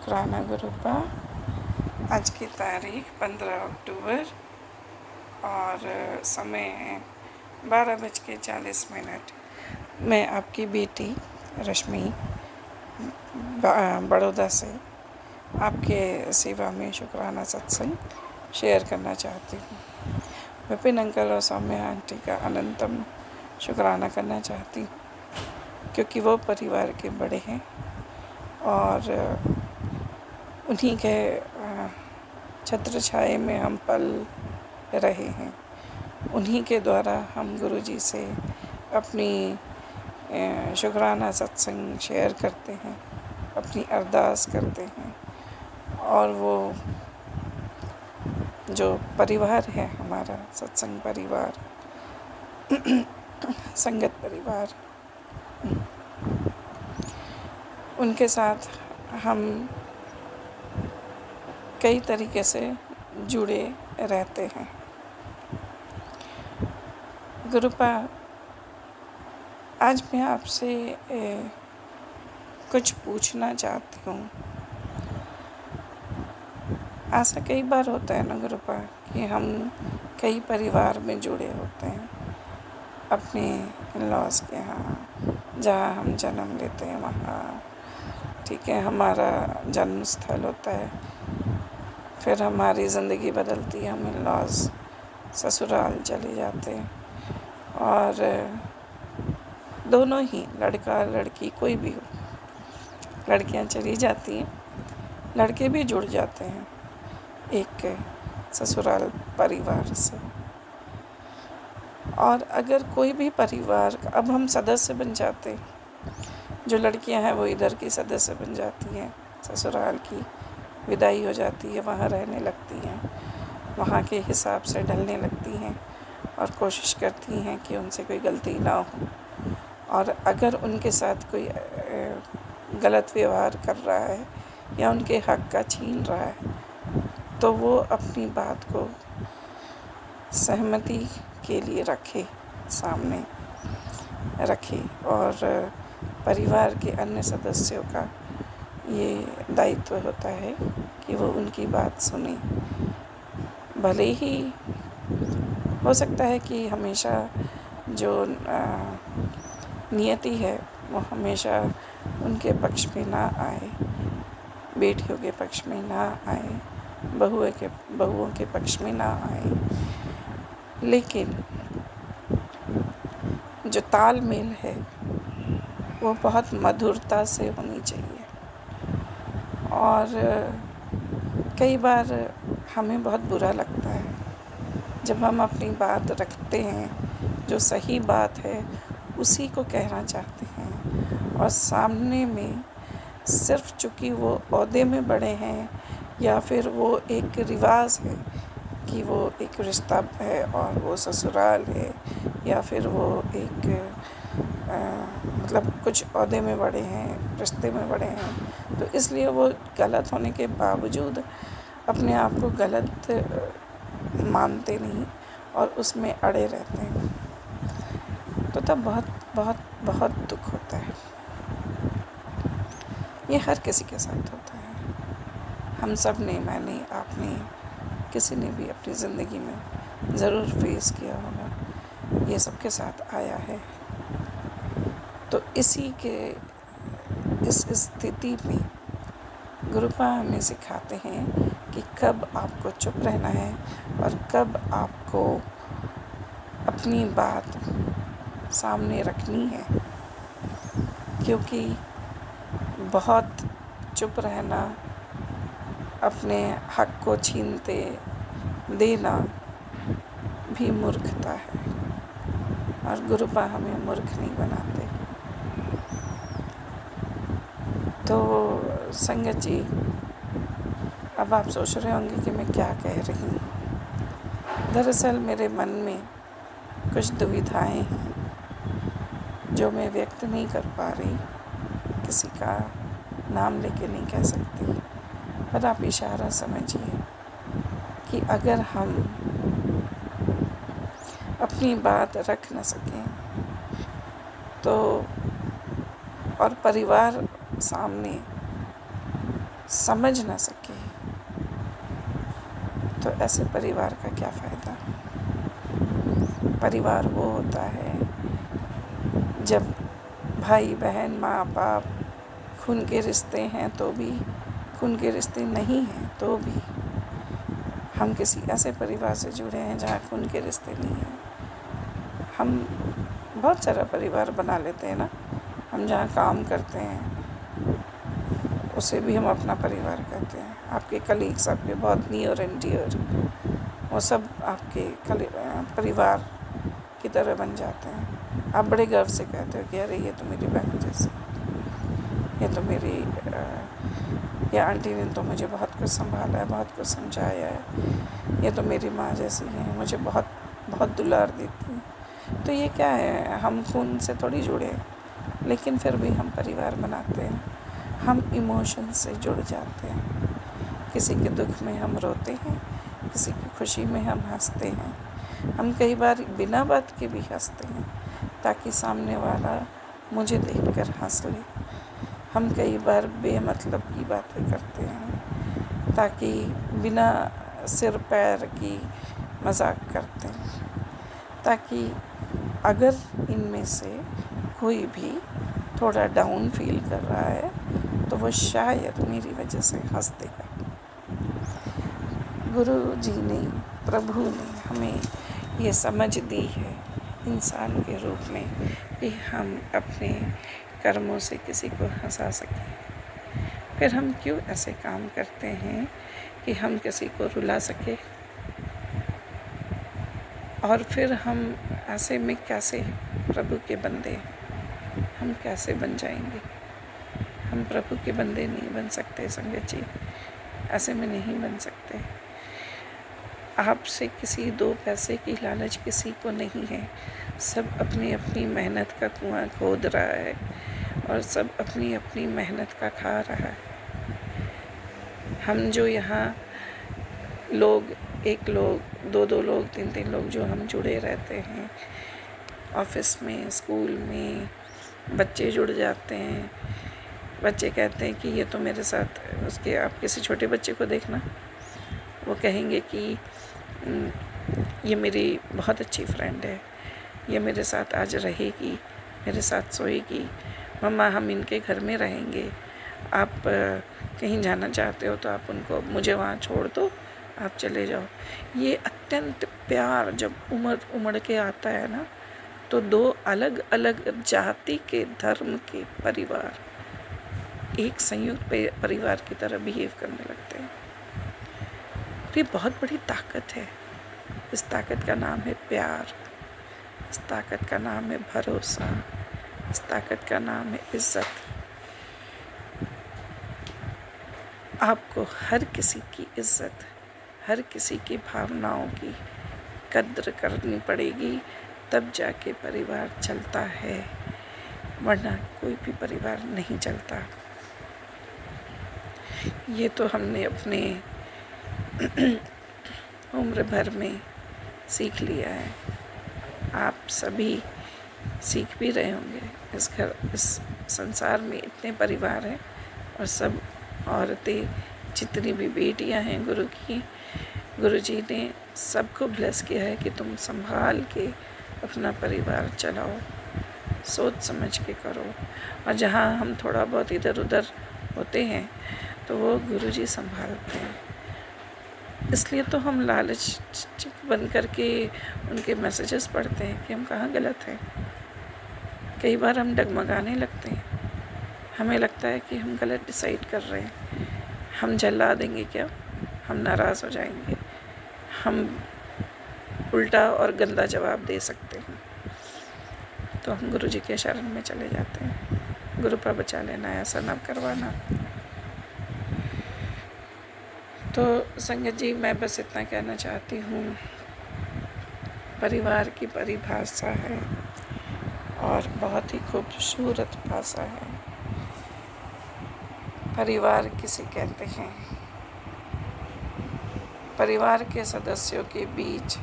शुक्राना गुरुपा। आज की तारीख 15 अक्टूबर और समय है 12:40। मैं आपकी बेटी रश्मि बड़ौदा से आपके सेवा में शुक्राना सत्संग शेयर करना चाहती हूँ। विपिन अंकल और सौम्या आंटी का अनंतम शुक्राना करना चाहती हूँ, क्योंकि वो परिवार के बड़े हैं और उन्हीं के छत्र छाए में हम पल रहे हैं। उन्हीं के द्वारा हम गुरुजी से अपनी शुक्राना सत्संग शेयर करते हैं, अपनी अरदास करते हैं। और वो जो परिवार है हमारा, सत्संग परिवार, संगत परिवार, उनके साथ हम कई तरीके से जुड़े रहते हैं। गुरुपा, आज मैं आपसे कुछ पूछना चाहती हूँ। ऐसा कई बार होता है ना गुरुपा कि हम कई परिवार में जुड़े होते हैं, अपने इन-लॉज के यहाँ, जहाँ हम जन्म लेते हैं वहाँ, ठीक है, हमारा जन्म स्थल होता है। फिर हमारी ज़िंदगी बदलती है, हम इन-लॉज ससुराल चले जाते हैं। और दोनों ही, लड़का लड़की कोई भी हो, लड़कियां चली जाती हैं, लड़के भी जुड़ जाते हैं एक ससुराल परिवार से। और अगर कोई भी परिवार, अब हम सदस्य बन जाते हैं, जो लड़कियां हैं वो इधर की सदस्य बन जाती हैं, ससुराल की विदाई हो जाती है, वहाँ रहने लगती हैं, वहाँ के हिसाब से ढलने लगती हैं और कोशिश करती हैं कि उनसे कोई गलती ना हो। और अगर उनके साथ कोई गलत व्यवहार कर रहा है या उनके हक का छीन रहा है, तो वो अपनी बात को सहमति के लिए रखे, सामने रखे। और परिवार के अन्य सदस्यों का ये दायित्व होता है कि वो उनकी बात सुने। भले ही हो सकता है कि हमेशा जो नियति है वो हमेशा उनके पक्ष में ना आए, बेटियों के पक्ष में ना आए, बहुओं के पक्ष में ना आए, लेकिन जो तालमेल है वो बहुत मधुरता से होनी चाहिए। और कई बार हमें बहुत बुरा लगता है जब हम अपनी बात रखते हैं, जो सही बात है उसी को कहना चाहते हैं, और सामने में सिर्फ चूँकि वो ओहदे में बड़े हैं या फिर वो एक रिवाज है कि वो एक रिश्ता है और वो ससुराल है, या फिर वो एक मतलब कुछ ओहदे में बड़े हैं, रिश्ते में बड़े हैं, तो इसलिए वो गलत होने के बावजूद अपने आप को गलत मानते नहीं और उसमें अड़े रहते हैं। तो तब बहुत बहुत बहुत दुख होता है। ये हर किसी के साथ होता है। हम सब ने, मैंने, आपने, किसी ने भी अपनी ज़िंदगी में ज़रूर फेस किया होगा, ये सबके साथ आया है। तो इसी के इस स्थिति में गुरुपा हमें सिखाते हैं कि कब आपको चुप रहना है और कब आपको अपनी बात सामने रखनी है, क्योंकि बहुत चुप रहना, अपने हक को छीनते देना भी मूर्खता है, और गुरुपा हमें मूर्ख नहीं बनाते। तो संगत जी, अब आप सोच रहे होंगे कि मैं क्या कह रही हूँ। दरअसल मेरे मन में कुछ दुविधाएं हैं जो मैं व्यक्त नहीं कर पा रही, किसी का नाम लेके नहीं कह सकती, पर आप इशारा समझिए कि अगर हम अपनी बात रख न सकें तो, और परिवार सामने समझ ना सके तो ऐसे परिवार का क्या फ़ायदा। परिवार वो होता है जब भाई बहन माँ बाप खून के रिश्ते हैं तो भी, खून के रिश्ते नहीं हैं तो भी, हम किसी ऐसे परिवार से जुड़े हैं जहाँ खून के रिश्ते नहीं हैं। हम बहुत सारा परिवार बना लेते हैं ना, हम जहाँ काम करते हैं उसे भी हम अपना परिवार कहते हैं। आपके कलीग्स, आपके बहुत नियर एंड डियर, वो सब आपके परिवार की तरह बन जाते हैं। आप बड़े गर्व से कहते हो कि अरे ये तो मेरी बहन जैसी, ये तो मेरी ये आंटी ने तो मुझे बहुत कुछ संभाला है, बहुत कुछ समझाया है, ये तो मेरी माँ जैसी है, मुझे बहुत बहुत दुलार देती है। तो ये क्या है, हम खून से थोड़ी जुड़े हैं, लेकिन फिर भी हम परिवार बनाते हैं। हम इमोशन से जुड़ जाते हैं। किसी के दुख में हम रोते हैं, किसी की खुशी में हम हंसते हैं। हम कई बार बिना बात के भी हंसते हैं ताकि सामने वाला मुझे देखकर हंस ले। हम कई बार बेमतलब की बातें करते हैं ताकि बिना सिर पैर की मजाक करते हैं, ताकि अगर इनमें से कोई भी थोड़ा डाउन फील कर रहा है तो वो शायद मेरी वजह से हंस देगा। गुरु जी ने, प्रभु ने हमें ये समझ दी है इंसान के रूप में कि हम अपने कर्मों से किसी को हंसा सकें। फिर हम क्यों ऐसे काम करते हैं कि हम किसी को रुला सके। और फिर हम ऐसे में कैसे प्रभु के बंदे, हम कैसे बन जाएंगे। हम प्रभु के बंदे नहीं बन सकते संगत जी, ऐसे में नहीं बन सकते। आपसे किसी दो पैसे की लालच किसी को नहीं है। सब अपनी अपनी मेहनत का कुआं खोद रहा है और सब अपनी अपनी मेहनत का खा रहा है। हम जो यहाँ लोग, एक लोग, दो दो लोग, तीन तीन लोग जो हम जुड़े रहते हैं, ऑफिस में, स्कूल में, बच्चे जुड़ जाते हैं। बच्चे कहते हैं कि ये तो मेरे साथ, उसके आप किसी छोटे बच्चे को देखना, वो कहेंगे कि ये मेरी बहुत अच्छी फ्रेंड है, ये मेरे साथ आज रहेगी, मेरे साथ सोएगी, मम्मा हम इनके घर में रहेंगे, आप कहीं जाना चाहते हो तो आप उनको, मुझे वहाँ छोड़ दो, आप चले जाओ। ये अत्यंत प्यार जब उमड़ के आता है ना, तो दो अलग अलग जाति के, धर्म के परिवार एक संयुक्त परिवार की तरह बिहेव करने लगते हैं। ये बहुत बड़ी ताकत है। इस ताकत का नाम है प्यार, इस ताकत का नाम है भरोसा, इस ताकत का नाम है इज्जत। आपको हर किसी की इज्जत, हर किसी की भावनाओं की कद्र करनी पड़ेगी, तब जाके परिवार चलता है, वरना कोई भी परिवार नहीं चलता। ये तो हमने अपने उम्र भर में सीख लिया है। आप सभी सीख भी रहे होंगे। इस संसार में इतने परिवार हैं और सब औरतें, जितनी भी बेटियां हैं गुरु की, गुरु जी ने सबको ब्लेस किया है कि तुम संभाल के अपना परिवार चलाओ, सोच समझ के करो। और जहाँ हम थोड़ा बहुत इधर उधर होते हैं तो वो गुरु जी संभालते हैं। इसलिए तो हम लालच बन करके उनके मैसेजेस पढ़ते हैं कि हम कहाँ गलत हैं। कई बार हम डगमगाने लगते हैं, हमें लगता है कि हम गलत डिसाइड कर रहे हैं। हम जला देंगे क्या, हम नाराज़ हो जाएंगे, हम उल्टा और गंदा जवाब दे सकते हैं। तो हम गुरु जी के शरण में चले जाते हैं, गुरु पर बचा लेना, ऐसा ना करवाना। तो संगत जी, मैं बस इतना कहना चाहती हूँ, परिवार की परिभाषा है और बहुत ही खूबसूरत भाषा है। परिवार किसे कहते हैं? परिवार के सदस्यों के बीच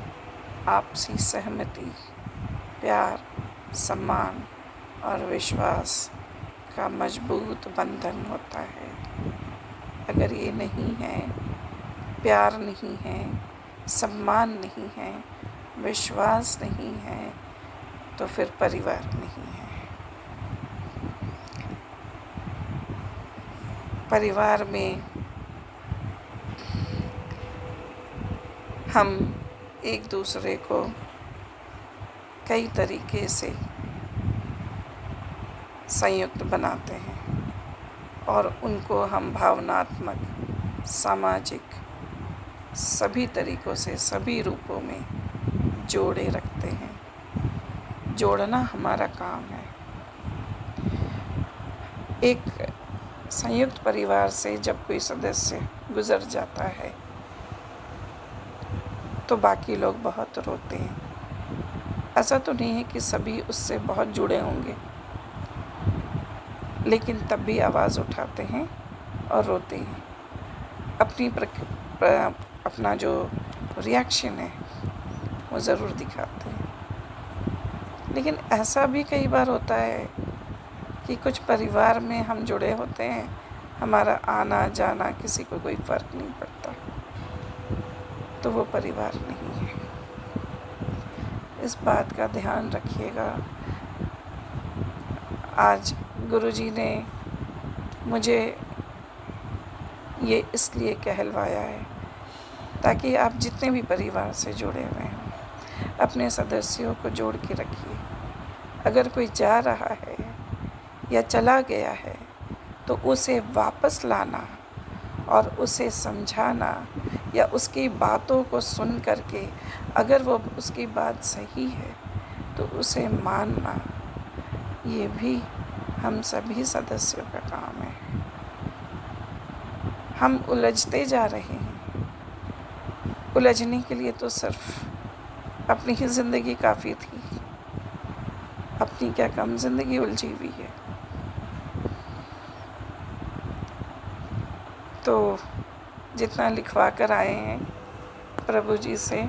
आपसी सहमति, प्यार, सम्मान और विश्वास का मजबूत बंधन होता है। अगर ये नहीं है, प्यार नहीं है, सम्मान नहीं है, विश्वास नहीं है, तो फिर परिवार नहीं है। परिवार में हम एक दूसरे को कई तरीके से संयुक्त बनाते हैं और उनको हम भावनात्मक, सामाजिक सभी तरीक़ों से, सभी रूपों में जोड़े रखते हैं। जोड़ना हमारा काम है। एक संयुक्त परिवार से जब कोई सदस्य गुज़र जाता है तो बाकी लोग बहुत रोते हैं। ऐसा तो नहीं है कि सभी उससे बहुत जुड़े होंगे, लेकिन तब भी आवाज़ उठाते हैं और रोते हैं। अपना जो रिएक्शन है वो ज़रूर दिखाते हैं। लेकिन ऐसा भी कई बार होता है कि कुछ परिवार में हम जुड़े होते हैं, हमारा आना जाना किसी को कोई फ़र्क नहीं पड़ता, तो वो परिवार नहीं है। इस बात का ध्यान रखिएगा। आज गुरुजी ने मुझे ये इसलिए कहलवाया है ताकि आप जितने भी परिवार से जुड़े हुए हैं अपने सदस्यों को जोड़ के रखिए। अगर कोई जा रहा है या चला गया है तो उसे वापस लाना और उसे समझाना या उसकी बातों को सुन करके अगर वो उसकी बात सही है तो उसे मानना, ये भी हम सभी सदस्यों का काम है। हम उलझते जा रहे हैं। उलझने के लिए तो सिर्फ अपनी ही ज़िंदगी काफ़ी थी। अपनी क्या कम ज़िंदगी उलझी हुई है। तो जितना लिखवा कर आए हैं प्रभु जी से,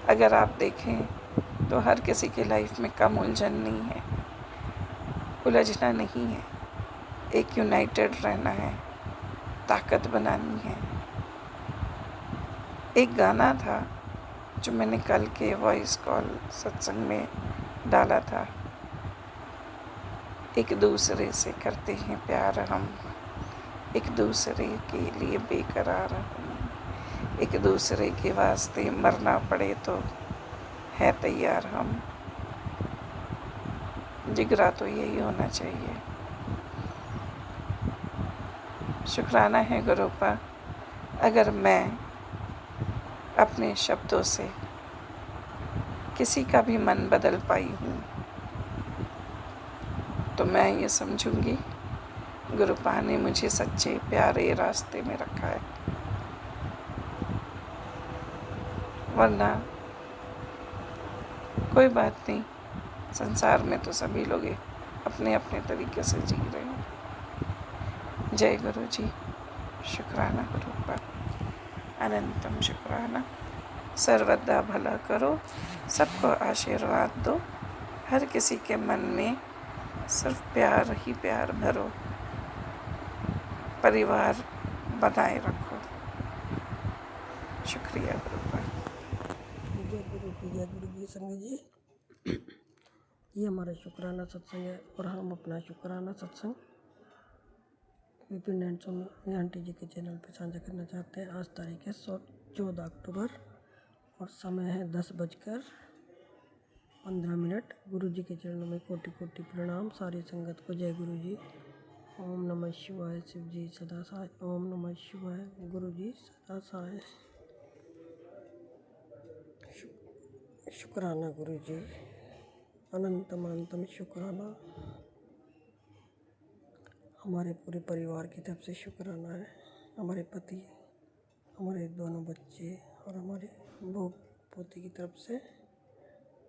अगर आप देखें तो हर किसी की लाइफ में कम उलझन नहीं है, उलझना नहीं है। एक यूनाइटेड रहना है, ताकत बनानी है। एक गाना था जो मैंने कल के वॉइस कॉल सत्संग में डाला था, एक दूसरे से करते हैं प्यार हम, एक दूसरे के लिए बेकरार हम, एक दूसरे के वास्ते मरना पड़े तो है तैयार हम। जिगरा तो यही होना चाहिए। शुक्राना है गुरु का, अगर मैं अपने शब्दों से किसी का भी मन बदल पाई हूँ तो मैं ये समझूंगी गुरुपा ने मुझे सच्चे प्यारे रास्ते में रखा है। वरना कोई बात नहीं, संसार में तो सभी लोग अपने अपने तरीके से जी रहे हैं। जय गुरु जी। शुक्राना गुरुपा, अनंतम शुक्राना। सर्वदा भला करो, सबको आशीर्वाद दो, हर किसी के मन में सिर्फ प्यार ही प्यार भरो, परिवार बनाए रखो। शुक्रिया गुरुपा। जय गुरु जी। संगत जी, ये हमारा शुक्राना सत्संग है और हम अपना शुक्राना सत्संग विपिन एंड स्वामी आंटी जी के चैनल पर साझा करना चाहते हैं। आज तारीख है 14 अक्टूबर और समय है 10:15। गुरु जी के चरणों में कोटि कोटि प्रणाम। सारी संगत को जय गुरु जी। ओम नमः शिवाय। शिव जी सदा सहाय। ओम नमः शिवाय। गुरु जी सदा सहाय। शुक्राना गुरु जी, अनंतम अनंतम शुक्राना। हमारे पूरे परिवार की तरफ से शुक्राना है। हमारे पति, हमारे दोनों बच्चे और हमारे बहू पोती की तरफ से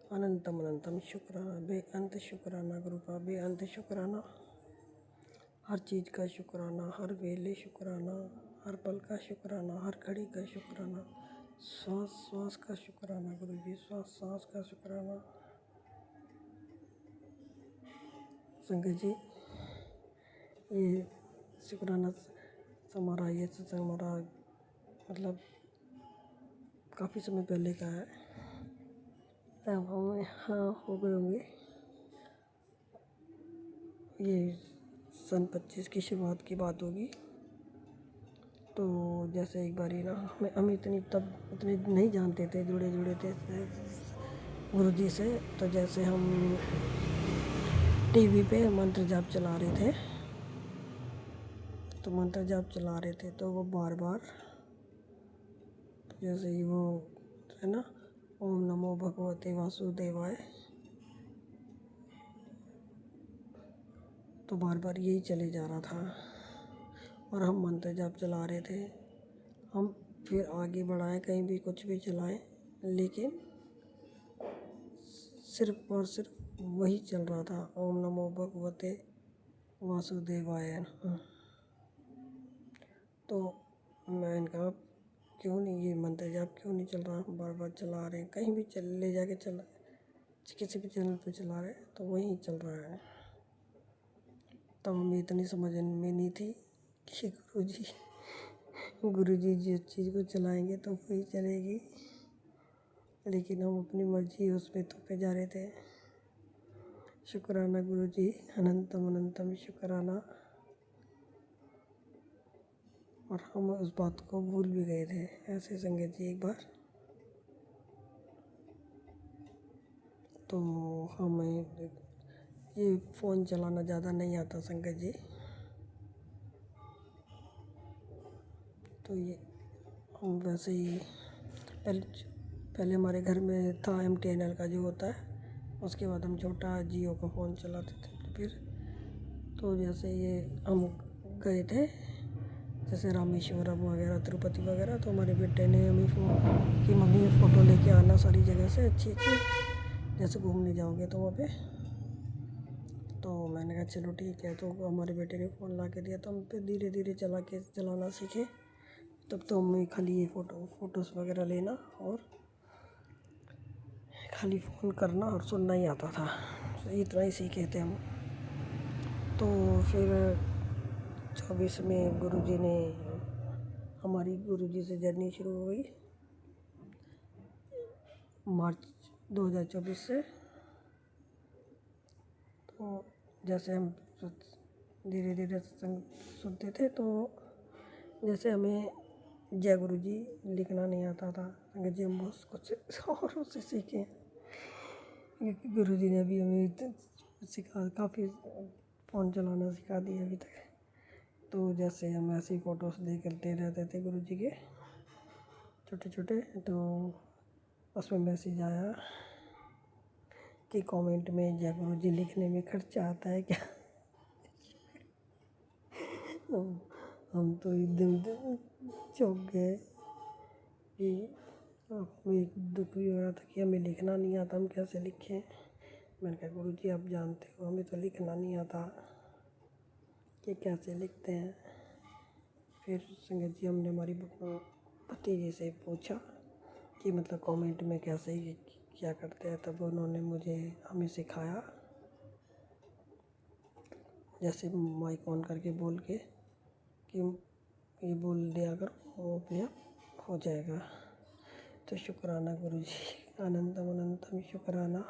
अनंतम अनंतम शुक्राना, बेअंत शुक्राना गुरुपा, बेअंत शुक्राना। हर चीज़ का शुक्राना, हर वेले शुक्राना, हर पल का शुक्राना, हर घड़ी का शुक्राना, श्वास श्वास का शुक्राना गुरु जी, श्वास सांस का शुक्राना। संगत जी, ये शुक्राना हमारा ये सत्संग हमारा मतलब काफ़ी समय पहले का है। अब हम यहाँ हो गए होंगे, ये सन 25 की शुरुआत की बात होगी। तो जैसे एक बारी ना हम इतने नहीं जानते थे, जुड़े थे गुरु जी से। तो जैसे हम टीवी पे मंत्र जाप चला रहे थे, तो मंत्र जाप चला रहे थे तो वो बार बार जैसे ही वो है ना, ओम नमो भगवते वासुदेवाय, तो बार बार यही चले जा रहा था और हम मंत्र जाप चला रहे थे। हम फिर आगे बढ़ाएं, कहीं भी कुछ भी चलाएं, लेकिन सिर्फ और सिर्फ वही चल रहा था, ओम नमो भगवते वासुदेवाय। तो मैंने कहा क्यों नहीं ये मंत्र जाप क्यों नहीं चल रहा, बार बार चला रहे हैं, कहीं भी ले जाके चला, किसी भी चैनल पे चला रहे हैं तो वही चल रहा है। तब हमें इतनी समझ में नहीं थी कि गुरुजी जिस चीज़ को चलाएंगे तो वही चलेगी, लेकिन हम अपनी मर्जी उस पे तो पे जा रहे थे। शुक्राना गुरुजी, अनंतम अनंतम शुक्राना। और हम उस बात को भूल भी गए थे। ऐसे संगत जी एक बार तो हमें ये फ़ोन चलाना ज़्यादा नहीं आता संगत जी, तो ये हम वैसे ही पहले हमारे घर में था MTNL का जो होता है, उसके बाद हम छोटा जियो का फ़ोन चलाते थे। तो फिर तो जैसे ये हम गए थे जैसे रामेश्वरम वगैरह, तिरुपति वगैरह, तो हमारे बेटे ने हमें कि मम्मी ये फ़ोटो लेके आना सारी जगह से अच्छी जैसे घूमने जाओगे तो वहाँ पे। तो मैंने कहा चलो ठीक है। तो हमारे बेटे ने फ़ोन ला के दिया, तो हम फिर धीरे धीरे चलाना सीखे। तब तो हमें खाली ये फ़ोटोज़ वगैरह लेना और खाली फ़ोन करना और सुनना ही आता था, इतना ही सीखे थे हम। तो फिर 24 में गुरुजी ने हमारी गुरुजी से जर्नी शुरू हो गई, मार्च 2024 से। तो जैसे हम धीरे धीरे सत्संग सुनते थे, तो जैसे हमें जय गुरु जी लिखना नहीं आता था, संगत जी हम बहुत कुछ और उससे सीखे, क्योंकि गुरु जी ने भी हमें सिखा, काफ़ी फ़ोन चलाना सिखा दिया अभी तक। तो जैसे हम ऐसी फ़ोटोज़ देखते रहते थे गुरु जी के छोटे छोटे, तो उसमें मैसेज आया कि कमेंट में जय गुरु जी लिखने में खर्चा आता है क्या। हम तो एकदम चौंक गए कि हमें दुख भी हो रहा था कि हमें लिखना नहीं आता, हम कैसे लिखें। मैंने कहा गुरु जी आप जानते हो हमें तो लिखना नहीं आता कि कैसे लिखते हैं। फिर संगत जी हमने हमारी भतीजी से पूछा कि मतलब कमेंट में कैसे ये क्या करते हैं, तब उन्होंने हमें सिखाया, जैसे माइक ऑन करके बोल के कि ये बोल दिया अगर वो अपने आप हो जाएगा। तो शुक्राना गुरु जी, अनंतम अनंतम शुक्राना।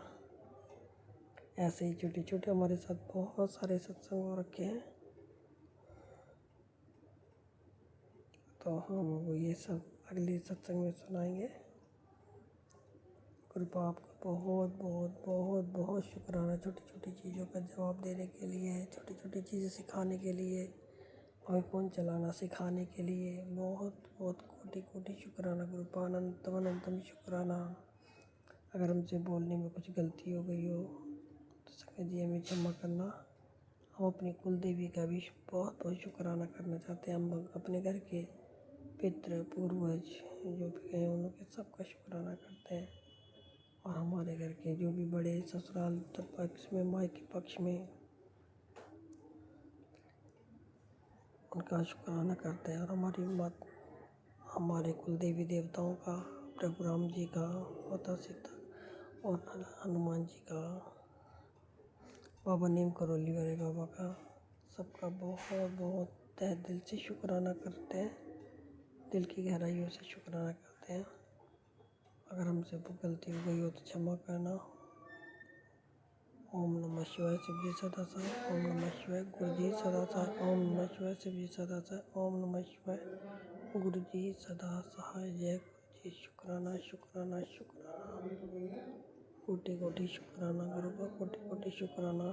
ऐसे ही छोटे छोटे हमारे साथ बहुत सारे सत्संग हो रखे हैं। तो हम वो ये सब अगले सत्संग में सुनाएंगे। कृपा आपका बहुत बहुत बहुत बहुत शुक्राना, छोटी छोटी चीज़ों का जवाब देने के लिए, छोटी छोटी चीज़ें सिखाने के लिए, हमें फ़ोन चलाना सिखाने के लिए बहुत बहुत कोटि कोटि शुक्राना। कृपा अनंतम अनंतम शुक्राना। अगर हमसे बोलने में कुछ गलती हो गई हो तो संगत जी हमें क्षमा करना। हम अपनी कुल देवी का भी बहुत बहुत शुक्राना करना चाहते हैं। हम अपने घर के पितृ पूर्वज जो भी गए उनके सबका शुक्राना करते हैं, और हमारे घर के जो भी बड़े ससुराल पक्ष में, मायके पक्ष में, उनका शुक्राना करते हैं। और हमारे कुल देवी देवताओं का, प्रभु राम जी का, माता सीता और हनुमान जी का, बाबा नीम करौली वाले बाबा का, सबका बहुत बहुत तहे दिल से शुक्राना करते हैं, दिल की गहराइयों से शुक्राना करते हैं। अगर हमसे वो गलती हो गई हो तो क्षमा करना। ओम नमः शिवाय, शिव जी सदा सहाय। ओम नमः शिवाय, गुरु जी सदा सहाय। ओम नमः शिवाय, शिव जी सदा सहाय। ओम नमः शिवाय, गुरु जी सदा सहाय। जय गुरु जी। शुक्राना शुक्राना शुक्राना, कोटि कोटि शुक्राना गुरु का, कोटि कोटि शुक्राना।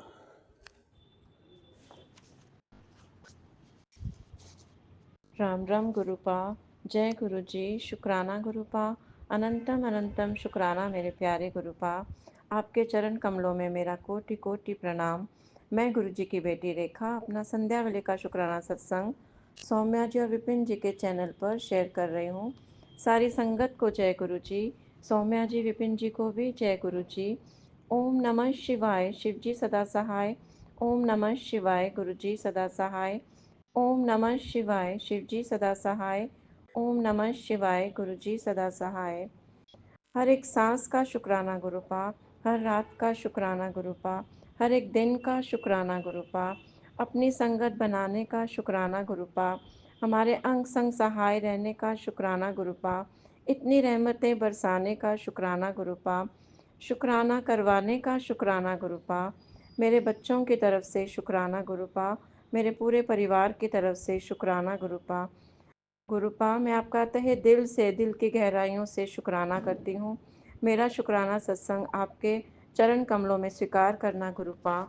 राम राम गुरुपा, जय गुरु जी। शुक्राना गुरुपा, अनंतम अनंतम शुक्राना मेरे प्यारे गुरुपा। आपके चरण कमलों में मेरा कोटि कोटि प्रणाम। मैं गुरु जी की बेटी रेखा अपना संध्या वेले का शुक्राना सत्संग सौम्या जी और विपिन जी के चैनल पर शेयर कर रही हूँ। सारी संगत को जय गुरु जी, सौम्या जी विपिन जी को भी जय गुरु जी। ओम नमः शिवाय, शिव जी सदा सहाय। ओम नमः शिवाय, गुरु जी सदा सहाय। ओम नमः शिवाय, शिव जी सदा सहाय। ओम नमः शिवाय, गुरु जी सदा सहाय। हर एक सांस का शुक्राना गुरुपा, हर रात का शुक्राना गुरुपा, हर एक दिन का शुक्राना गुरुपा, अपनी संगत बनाने का शुक्राना गुरुपा, हमारे अंग संग सहाय रहने का शुक्राना गुरुपा, इतनी रहमतें बरसाने का शुक्राना गुरुपा, शुक्राना करवाने का शुक्राना गुरुपा, मेरे बच्चों की तरफ से शुक्राना गुरुपा, मेरे पूरे परिवार की तरफ से शुक्राना गुरुपा। गुरुपा, मैं आपका तहे दिल से, दिल की गहराइयों से शुक्राना करती हूँ। मेरा शुक्राना सत्संग आपके चरण कमलों में स्वीकार करना गुरुपा।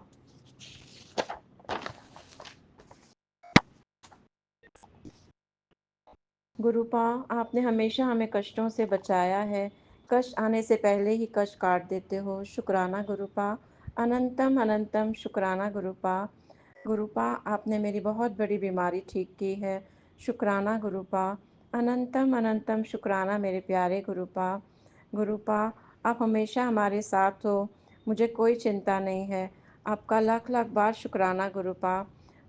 गुरुपा, आपने हमेशा हमें कष्टों से बचाया है। कष्ट आने से पहले ही कष्ट काट देते हो। शुक्राना गुरुपा, अनंतम अनंतम शुक्राना गुरुपा। गुरुपा, आपने मेरी बहुत बड़ी बीमारी ठीक की है। शुक्राना गुरुपा, अनंतम अनंतम शुक्राना मेरे प्यारे गुरुपा। गुरुपा, आप हमेशा हमारे साथ हो, मुझे कोई चिंता नहीं है। आपका लाख लाख बार शुक्राना गुरुपा।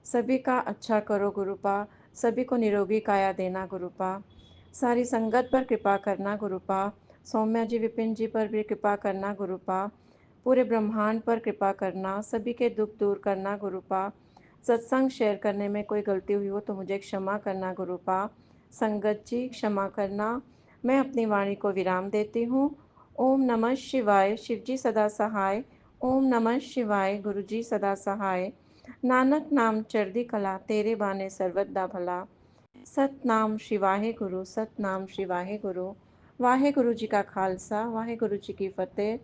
सभी का अच्छा करो गुरुपा, सभी को निरोगी काया देना गुरुपा। सारी संगत पर कृपा करना गुरुपा, सौम्या जी विपिन जी पर भी कृपा करना गुरुपा, पूरे ब्रह्मांड पर कृपा करना, सभी के दुख दूर करना गुरुपा। सत्संग शेयर करने में कोई गलती हुई हो तो मुझे क्षमा करना गुरुपा। संगत जी क्षमा करना। मैं अपनी वाणी को विराम देती हूँ। ओम नमः शिवाय, शिव जी सदा सहाय। ओम नमः शिवाय, गुरु जी सदा सहाय। नानक नाम चढ़दी कला, तेरे बाने सर्वदा भला। सतनाम श्री वाहे गुरु, सतनाम श्री वाहे गुरु। वाहे गुरु जी का खालसा, वाहे गुरु जी की फतेह।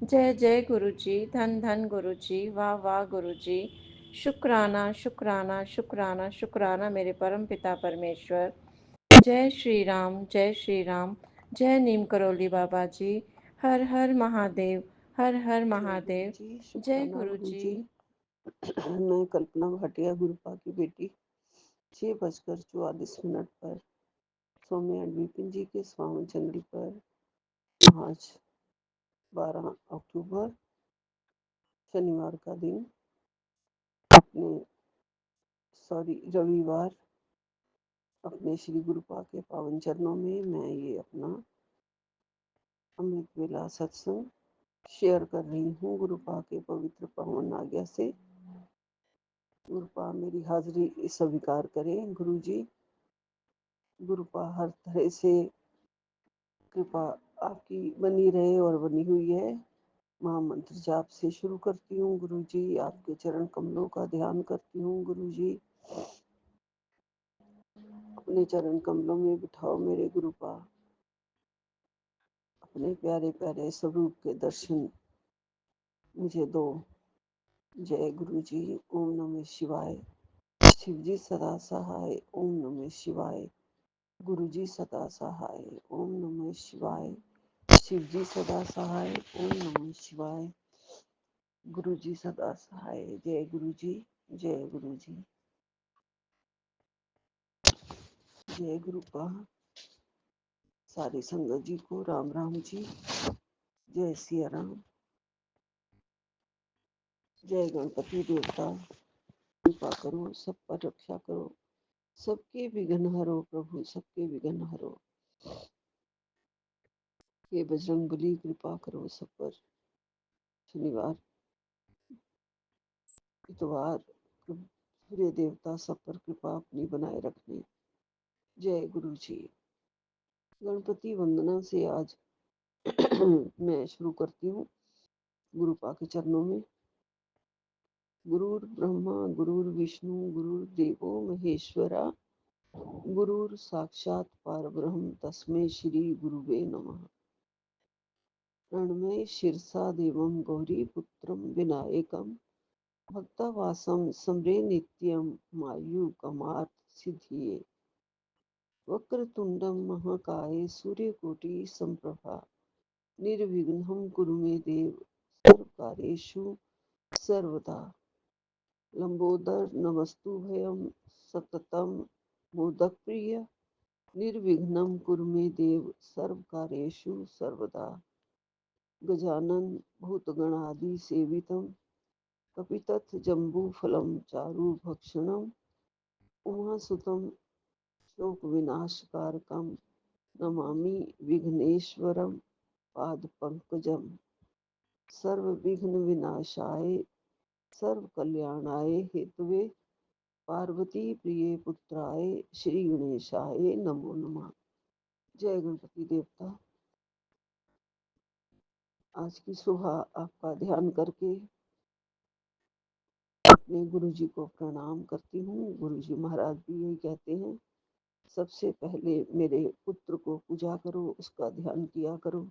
जय जय गुरु जी, धन धन गुरु जी, वाह वाह गुरु जी। शुक्राना शुक्राना शुक्राना शुक्राना मेरे परम पिता परमेश्वर। जय श्री राम, जय श्री राम। जय नीम करोली बाबा जी। हर हर महादेव, हर हर जय गुरु महादेव। जी। जय शुक्राना गुरु गुरु जी। जी। मैं कल्पना भाटिया, गुरुपा की बेटी, 6:44 पर सौम्या एंड विपिन जी के स्वामी चंद्री पर आज 12 अक्टूबर शनिवार का दिन अपने रविवार अपने श्री गुरुपा के पावन चरणों में मैं ये अपना अमृत वेला सत्संग शेयर कर रही हूँ गुरुपा के पवित्र पावन आज्ञा से। गुरुपा मेरी हाजिरी स्वीकार करें। गुरु जी, गुरुपा हर तरह से कृपा आपकी बनी रहे और बनी हुई है। महामंत्र जाप से शुरू करती हूँ गुरु जी, आपके चरण कमलों का ध्यान करती हूँ गुरु जी। अपने चरण कमलों में बिठाओ मेरे गुरुपा, अपने प्यारे प्यारे स्वरूप के दर्शन मुझे दो। जय गुरु जी। ओम नमः शिवाय, शिव जी सदा सहाय। ओम नमः शिवाय, गुरु जी सदा सहाय। ओम नमः शिवाय, शिव जी सदा सहाय। ओम नमः शिवाय, गुरु जी सदा सहाय। जय गुरु जी, जय गुरु जी, जय गुरुपा। सारी संगत जी को राम राम जी। जय सिया राम। जय गणपति देवता। कृपा करो, सब पर रक्षा करो, सबके विघ्न हरो प्रभु, सबके विघ्न हरो। ये बजरंगबली कृपा करो सब पर। शनिवार, इतवार, प्रिय देवता सब पर कृपा अपनी बनाए रखने। जय गुरु जी। गणपति वंदना से आज मैं शुरू करती हूँ गुरुपा के चरणों में। गुरुर् ब्रह्मा गुरुर्विष्णु गुरुर्देवो महेश्वरा गुरुर साक्षात परब्रह्म तस्मै श्री गुरुवे नमः। प्रणमय शिरसा देवं गौरी पुत्रं विनायकं भक्तवासं स्मरे नित्यं मायुकमार्थ सिद्धिये। वक्रतुंडं महाकाय सूर्यकोटि संप्रभा निर्विघ्नं कुरु मे देव सर्वकार्येषु सर्वदा। लंबोदर नमस्तुभ्यं सततं मोदकप्रिय निर्विघ्नं कुरु मे देव सर्वकार्येषु सर्वदा। गजानन भूतगणादि सेवितं कपितथ जम्बूफलं चारुभक्षणं उमासुतं शोकविनाशकारकं नमामि विघ्नेश्वरं पादपङ्कजं। सर्वविघ्नविनाशाय सर्वकल्याणाय हेतवे पार्वती प्रिय पुत्राय श्री गणेशाय नमो नमः। जय गणपति देवता। आज की सुबह आपका ध्यान करके अपने गुरु जी को प्रणाम करती हूँ। गुरु जी महाराज भी यही कहते हैं, सबसे पहले मेरे पुत्र को पूजा करो, उसका ध्यान किया करो।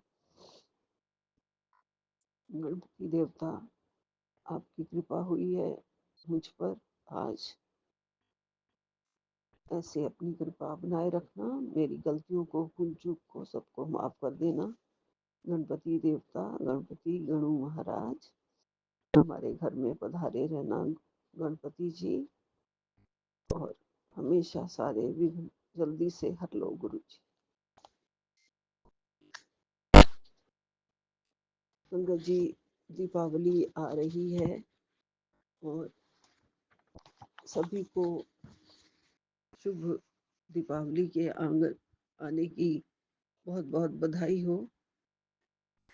गणपति देवता, आपकी कृपा हुई है मुझ पर। आज ऐसे अपनी कृपा बनाए रखना, मेरी गलतियों को भूल चूक को सबको माफ कर देना। गणपति देवता, गणपति गणु महाराज हमारे घर में पधारे रहना गणपति जी, और हमेशा सारे विघ्न जल्दी से हर लो गुरु जी। संगत जी, दीपावली आ रही है और सभी को शुभ दीपावली के आंगन आने की बहुत बहुत बधाई हो।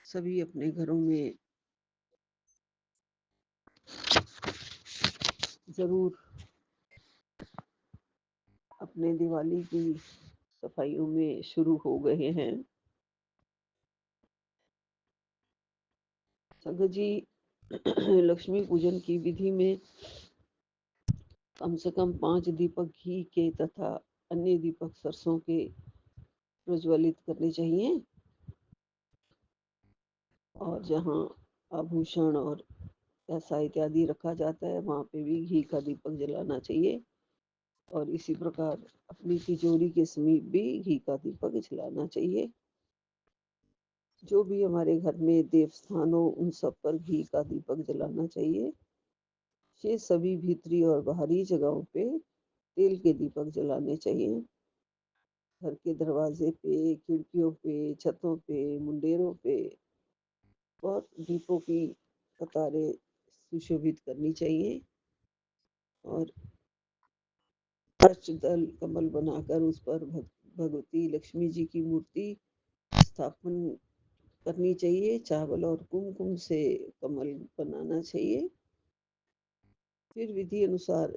सभी अपने घरों में जरूर अपने दिवाली की सफाइयों में शुरू हो गए हैं। संगत जी, लक्ष्मी पूजन की विधि में कम से कम 5 दीपक घी के तथा अन्य दीपक सरसों के प्रज्वलित करने चाहिए। और जहाँ आभूषण और पैसा इत्यादि रखा जाता है वहाँ पे भी घी का दीपक जलाना चाहिए। और इसी प्रकार अपनी तिजोरी के समीप भी घी का दीपक जलाना चाहिए। जो भी हमारे घर में देव स्थान हो उन सब पर घी का दीपक जलाना चाहिए। शेष सभी भीतरी और बाहरी जगहों पे तेल के दीपक जलाने चाहिए। घर के दरवाजे पे, खिड़कियों पे, छतों पे, मुंडेरों पे बहुत दीपों की कतारें सुशोभित करनी चाहिए। और अष्टदल कमल बनाकर उस पर भगवती लक्ष्मी जी की मूर्ति स्थापन करनी चाहिए। चावल और कुमकुम से कमल बनाना चाहिए। फिर विधि अनुसार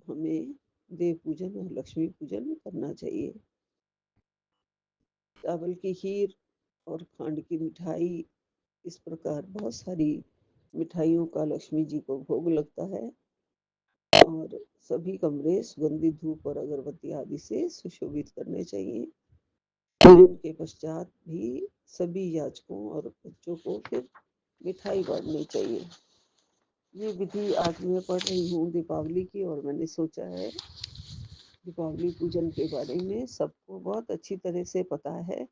हमें देव पूजन और लक्ष्मी पूजन करना चाहिए। चावल की खीर और खांड की मिठाई, इस प्रकार बहुत सारी मिठाइयों का लक्ष्मी जी को भोग लगता है। और सभी कमरे सुगंधित धूप और अगरबत्ती आदि से सुशोभित करने चाहिए। पूजन के पश्चात भी सभी याचकों और बच्चों को फिर मिठाई बांटनी चाहिए। ये विधि आज मैं पढ़ रही हूँ दीपावली की, और मैंने सोचा है दीपावली पूजन के बारे में सबको बहुत अच्छी तरह से पता है।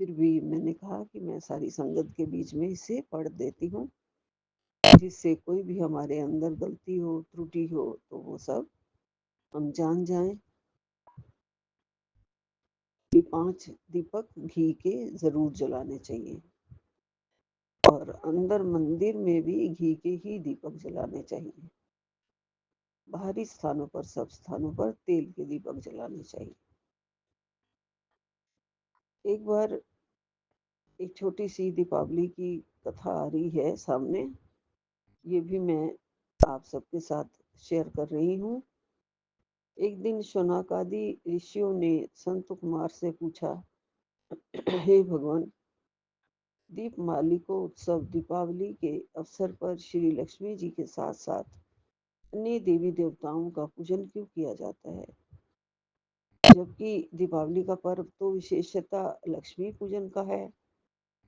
फिर भी मैंने कहा कि मैं सारी संगत के बीच में इसे पढ़ देती हूँ, जिससे कोई भी हमारे अंदर गलती हो, त्रुटि हो तो वो सब हम जान जाएं। कि 5 दीपक घी के जरूर जलाने चाहिए और अंदर मंदिर में भी घी के ही दीपक जलाने चाहिए। बाहरी स्थानों पर, सब स्थानों पर तेल के दीपक जलाने चाहिए। एक बार एक छोटी सी दीपावली की कथा आ रही है सामने, ये भी मैं आप सबके साथ शेयर कर रही हूँ। एक दिन शौनकादि ऋषियों ने संत कुमार से पूछा, हे भगवान, दीपमाली को उत्सव दीपावली के अवसर पर श्री लक्ष्मी जी के साथ साथ अन्य देवी देवताओं का पूजन क्यों किया जाता है, जबकि दीपावली का पर्व तो विशेषता लक्ष्मी पूजन का है।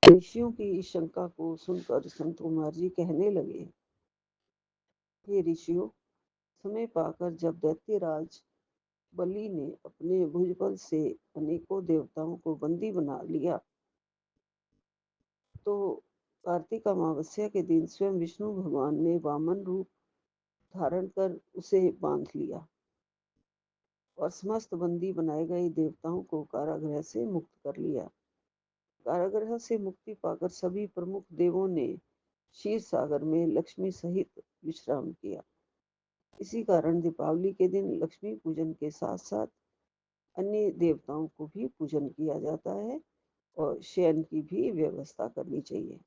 ऋषियों की इस शंका को सुनकर संत कुमार जी कहने लगे, हे ऋषियों, समय पाकर जब दैत्यराज बलि ने अपने भुजबल से अनेकों देवताओं को बंदी बना लिया, तो कार्तिक अमावस्या के दिन स्वयं विष्णु भगवान ने वामन रूप धारण कर उसे बांध लिया और समस्त बंदी बनाए गए देवताओं को कारागृह से मुक्त कर लिया। कारागृह से मुक्ति पाकर सभी प्रमुख देवों ने क्षीर सागर में लक्ष्मी सहित विश्राम किया। इसी कारण दीपावली के दिन लक्ष्मी पूजन के साथ साथ अन्य देवताओं को भी पूजन किया जाता है और शयन की भी व्यवस्था करनी चाहिए।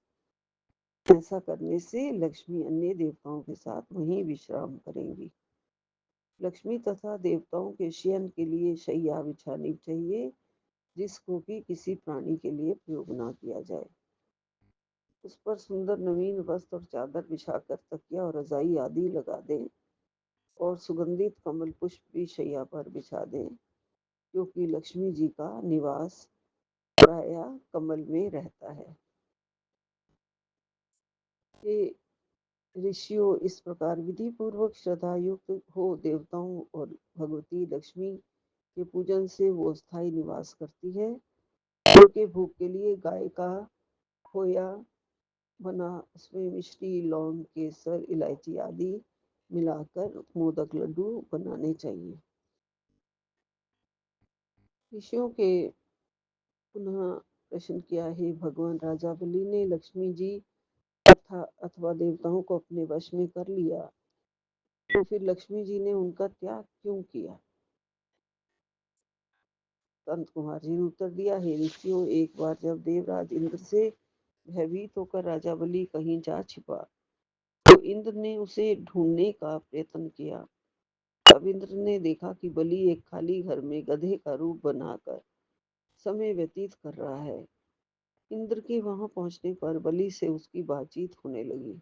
ऐसा करने से लक्ष्मी अन्य देवताओं के साथ वहीं विश्राम करेंगी। लक्ष्मी तथा देवताओं के शयन के लिए शैया बिछानी चाहिए, जिसको भी किसी प्राणी के लिए प्रयोग ना किया जाए। उस पर सुंदर नवीन वस्त्र और चादर बिछाकर तकिया और रजाई आदि लगा दें और सुगंधित कमल पुष्प भी शैया पर बिछा दें, क्योंकि लक्ष्मी जी का निवास प्रायः कमल में रहता है। ये ऋषियों, इस प्रकार विधि पूर्वक श्रद्धा युक्त हो देवताओं और भगवती लक्ष्मी के पूजन से वो स्थायी निवास करती है। उनके भोग के लिए गाय का खोया बना, उसमें मिश्री, लौंग, केसर, इलायची आदि मिलाकर मोदक लड्डू बनाने चाहिए। ऋषियों के पुनः प्रश्न किया, है भगवान, राजा बलि ने लक्ष्मी जी अथवा देवताओं को अपने वश में कर लिया, तो फिर लक्ष्मी जी ने उनका त्याग क्यों किया? संत कुमार जी ने उत्तर दिया, हे ऋषियों, एक बार जब देवराज इंद्र से भयभीत होकर राजा बलि कहीं जा छिपा, तो इंद्र ने उसे ढूंढने का प्रयत्न किया। तब इंद्र ने देखा कि बलि एक खाली घर में गधे का रूप बनाकर समय व्यतीत कर रहा है। इंद्र के वहां पहुंचने पर बलि से उसकी बातचीत होने लगी।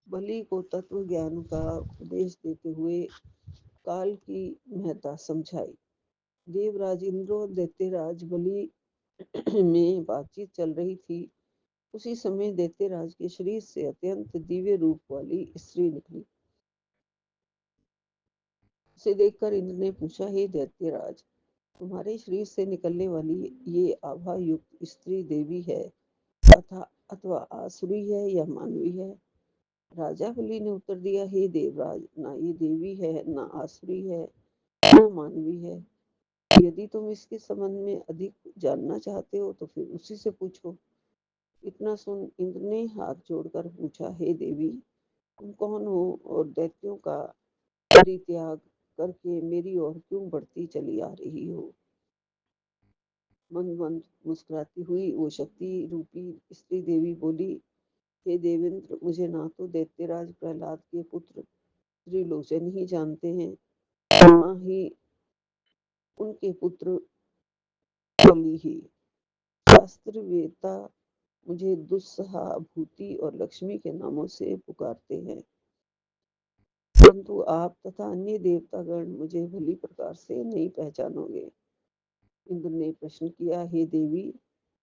बलि को तत्व ज्ञान का उपदेश देते हुए काल की महत्ता समझाई। देवराज इंद्र और दैत्यराज बलि में बातचीत चल रही थी। उसी समय दैत्यराज के शरीर से अत्यंत दिव्य रूप वाली स्त्री निकली। उसे देखकर इंद्र ने पूछा, हे दैत्यराज, तुम्हारे शरीर से निकलने वाली ये आभा युक्त स्त्री देवी है अथवा आसुरी है या मानवी है? राजा बलि ने उत्तर दिया, हे देवराज, ना ये देवी है, ना आसुरी है, ना मानवी है। यदि तुम इसके संबंध में अधिक जानना चाहते हो तो फिर उसी से पूछो। इतना सुन इंद्र ने हाथ जोड़कर पूछा, हे देवी, तुम कौन हो और दैत्यों का परित्याग करके मेरी ओर क्यों बढ़ती चली आ रही हो? मंद मंद मुस्कुराती हुई वो शक्ति रूपी स्त्री देवी बोली, हे देवेंद्र, मुझे ना तो दैत्यराज प्रहलाद के पुत्र त्रिलोचन ही जानते हैं, ना ही उनके पुत्र बलि ही। शास्त्र वेता मुझे दुस्सहा, भूति और लक्ष्मी के नामों से पुकारते हैं, परंतु आप तथा अन्य देवतागण मुझे भली प्रकार से नहीं पहचानोगे। इंद्र ने प्रश्न किया, हे देवी,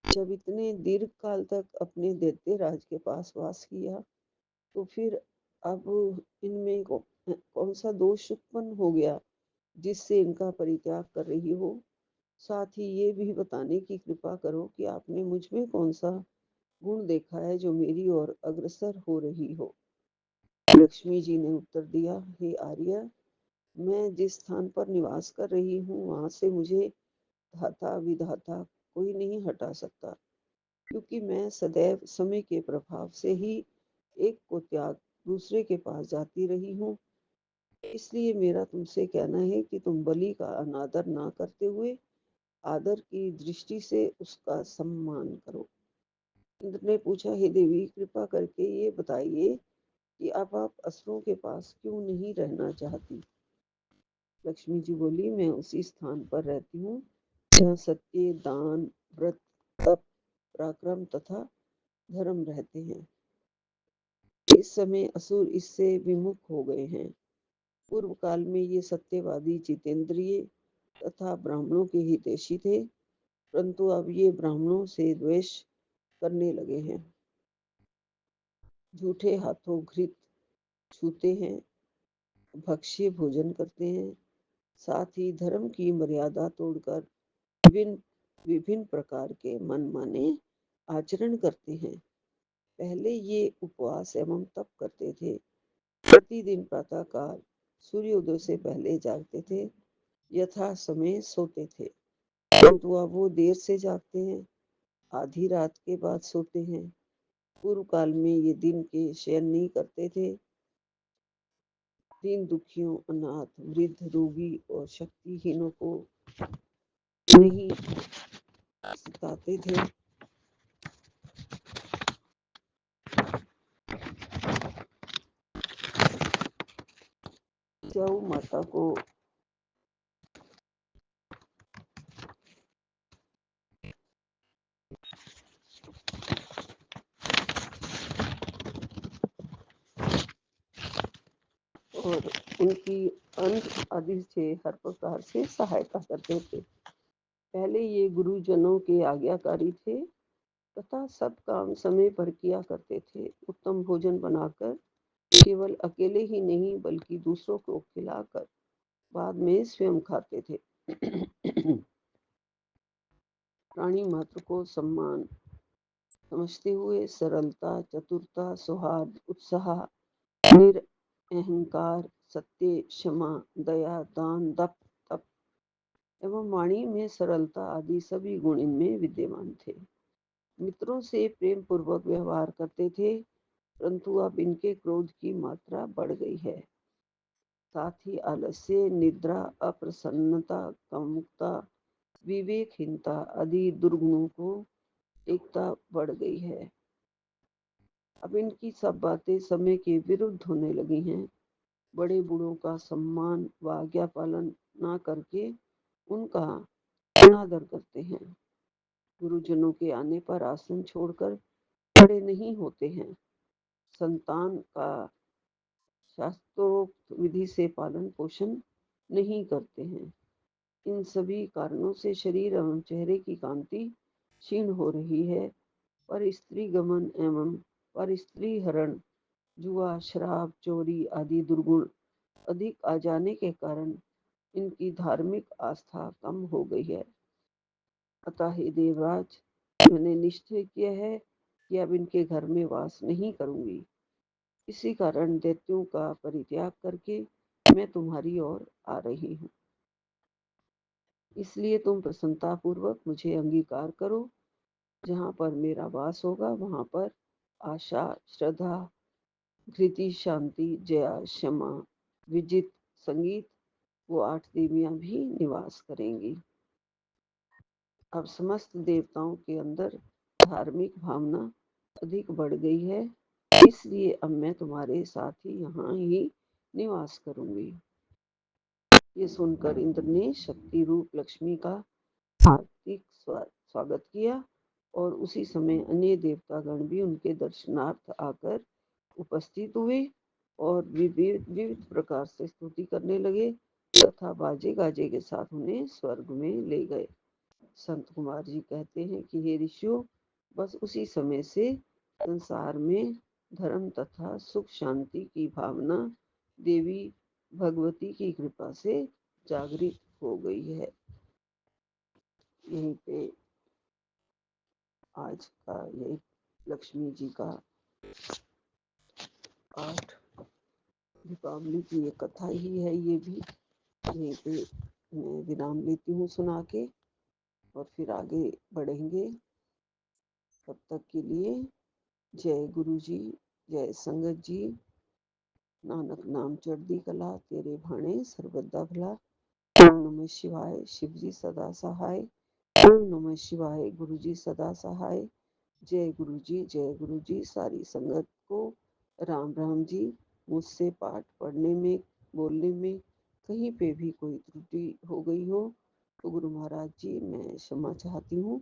जब इतने दीर्घ काल तक अपने दैत्य राज के पास वास किया, तो फिर अब इनमें कौन सा दोष उत्पन्न हो गया जिससे इनका परित्याग कर रही हो? साथ ही ये भी बताने की कृपा करो कि आपने मुझ में कौन सा गुण देखा है जो मेरी ओर अग्रसर हो रही हो। लक्ष्मी जी ने उत्तर दिया, हे आर्य, मैं जिस स्थान पर निवास कर रही हूँ वहां से मुझे धाता विधाता कोई नहीं हटा सकता, क्योंकि मैं सदैव समय के प्रभाव से ही एक को त्याग दूसरे के पास जाती रही हूँ। इसलिए मेरा तुमसे कहना है कि तुम बलि का अनादर ना करते हुए आदर की दृष्टि से उसका सम्मान करो। इंद्र ने पूछा, हे देवी, कृपा करके ये बताइए कि अब आप असुरों के पास क्यों नहीं रहना चाहती। लक्ष्मी जी बोली, मैं उसी स्थान पर रहती हूँ जहाँ सत्य, दान, व्रत, तप, पराक्रम तथा धर्म रहते हैं। इस समय असुर इससे विमुख हो गए हैं। पूर्व काल में ये सत्यवादी, जितेंद्रिय तथा ब्राह्मणों के हितैषी थे, परंतु अब ये ब्राह्मणों से द्वेष करने लगे हैं। झूठे हाथों घृत छूते हैं, भक्ष्य भोजन करते हैं, साथ ही धर्म की मर्यादा तोड़कर विभिन्न विभिन्न प्रकार के मनमाने आचरण करते हैं। पहले ये उपवास एवं तप करते थे, प्रतिदिन प्रातःकाल सूर्योदय से पहले जागते थे, यथा समय सोते थे, परंतु अब वो देर से जागते हैं, आधी रात के बाद सोते हैं। पूर्व काल में ये दिन के शयन नहीं करते थे। दीन दुखियों, अनाथ, वृद्ध, रोगी और शक्तिहीनों को नहीं सताते थे। गौ माता को और उनकी अन्न आदि से हर प्रकार से सहायता करते थे। पहले ये गुरुजनों के आज्ञाकारी थे तथा सब काम समय पर किया करते थे। उत्तम भोजन बनाकर केवल अकेले ही नहीं बल्कि दूसरों को खिलाकर बाद में स्वयं खाते थे। प्राणी मात्र को सम्मान समझते हुए सरलता, चतुरता, सौहार्द, उत्साह, निरअहंकार, सत्य, क्षमा, दया, दान, दप, तप एवं वाणी में सरलता आदि सभी गुण इनमें विद्यमान थे। मित्रों से प्रेम पूर्वक व्यवहार करते थे, परंतु अब इनके क्रोध की मात्रा बढ़ गई है। साथ ही आलस्य, निद्रा, अप्रसन्नता, कामुकता, विवेकहीनता आदि दुर्गुणों को एकता बढ़ गई है। अब इनकी सब बातें समय के विरुद्ध होने लगी हैं। बड़े बूढ़ों का सम्मान व आज्ञा पालन ना करके उनका अनादर करते हैं। गुरुजनों के आने पर आसन छोड़कर खड़े नहीं होते हैं। संतान का शास्त्रोक्त विधि से पालन पोषण नहीं करते हैं। इन सभी कारणों से शरीर एवं चेहरे की कांति क्षीण हो रही है। पर स्त्री गमन एवं पर स्त्री हरण, जुआ, शराब, चोरी आदि दुर्गुण अधिक आ जाने के कारण इनकी धार्मिक आस्था कम हो गई है। अतः हे देवराज, मैंने निश्चय किया है कि अब इनके घर में वास नहीं करूंगी। इसी कारण दैत्यों का परित्याग करके मैं तुम्हारी ओर आ रही हूँ। इसलिए तुम प्रसन्नता पूर्वक मुझे अंगीकार करो। जहाँ पर मेरा वास होगा वहाँ पर आशा, श्रद्धा, धृति, शांति, जया, क्षमा, विजित, संगीत वो 8 देवियां भी निवास करेंगी। अब समस्त देवताओं के अंदर धार्मिक भावना अधिक बढ़ गई है, इसलिए अब मैं तुम्हारे साथ ही यहाँ ही निवास करूंगी। ये सुनकर इंद्र ने शक्ति रूप लक्ष्मी का हार्दिक स्वागत किया और उसी समय अन्य देवतागण भी उनके दर्शनार्थ आकर उपस्थित हुए और विविध प्रकार से स्तुति करने लगे तथा बाजे गाजे के साथ उन्हें स्वर्ग में ले गए। संत कुमार जी कहते हैं कि हे ऋषियों, बस उसी समय से संसार में धर्म तथा सुख शांति की भावना देवी भगवती की कृपा से जागृत हो गई है। यहीं पे आज का यही लक्ष्मी जी का 8 दीपावली की ये कथा ही है। ये भी यहीं पे मैं विराम लेती हूँ सुना के और फिर आगे बढ़ेंगे। तब तक के लिए जय गुरु जी, जय संगत जी। नानक नाम चढ़दी कला, तेरे भाणे सर्वदा भला। ओम नमः शिवाय, शिव जी सदा सहाय। ओम नमः शिवाय, गुरु जी सदा सहाय। जय गुरु जी, जय गुरु जी। सारी संगत को राम राम जी। मुझसे पाठ पढ़ने में, बोलने में कहीं पे भी कोई त्रुटि हो गई हो तो गुरु महाराज जी मैं क्षमा चाहती हूँ।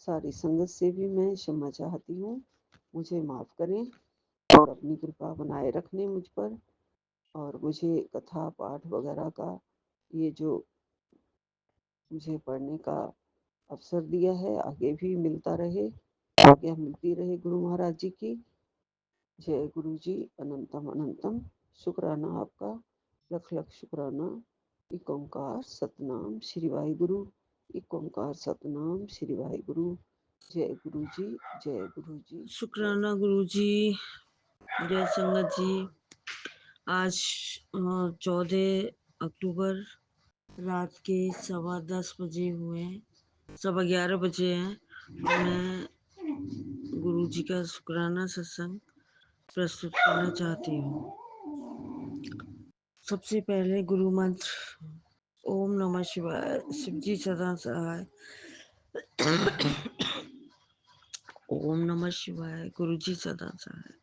सारी संगत से भी मैं क्षमा चाहती हूँ। मुझे माफ़ करें और अपनी कृपा बनाए रखने मुझ पर, और मुझे कथा पाठ वगैरह का ये जो मुझे पढ़ने का अवसर दिया है आगे भी मिलता रहे, आज्ञा मिलती रहे गुरु महाराज जी की। जय गुरु जी। अनंतम अनंतम शुक्राना आपका, लख लख शुक्राना। एक ओंकार सतनाम श्री वाहिगुरु, एक ओंकार सतनाम श्री वाहिगुरु। जय गुरु जी, जय गुरु जी। शुक्राना गुरु जी। जय संगत जी। आज 14 अक्टूबर रात के 10:15 बजे हुए हैं, 11:15 बजे हैं। मैं गुरु जी का शुक्राना सत्संग प्रस्तुत करना चाहती हूँ। सबसे पहले गुरु मंत्र ओम नमः शिवाय, शिवजी सदा सहाय। ओम नमः शिवाय, गुरु जी सदा सहाय।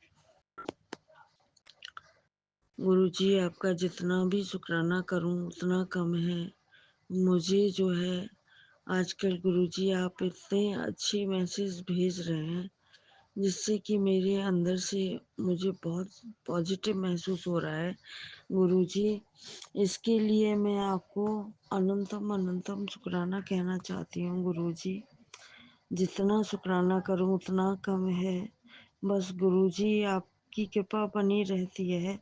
गुरु जी आपका जितना भी शुक्राना करूं उतना कम है। मुझे जो है आजकल गुरु जी आप इतने अच्छे मैसेज भेज रहे हैं जिससे कि मेरे अंदर से मुझे बहुत पॉजिटिव महसूस हो रहा है। गुरु जी इसके लिए मैं आपको अनंतम अनंतम शुक्राना कहना चाहती हूँ। गुरु जी जितना शुक्राना करूँ उतना कम है। बस गुरु जी आपकी कृपा बनी रहती है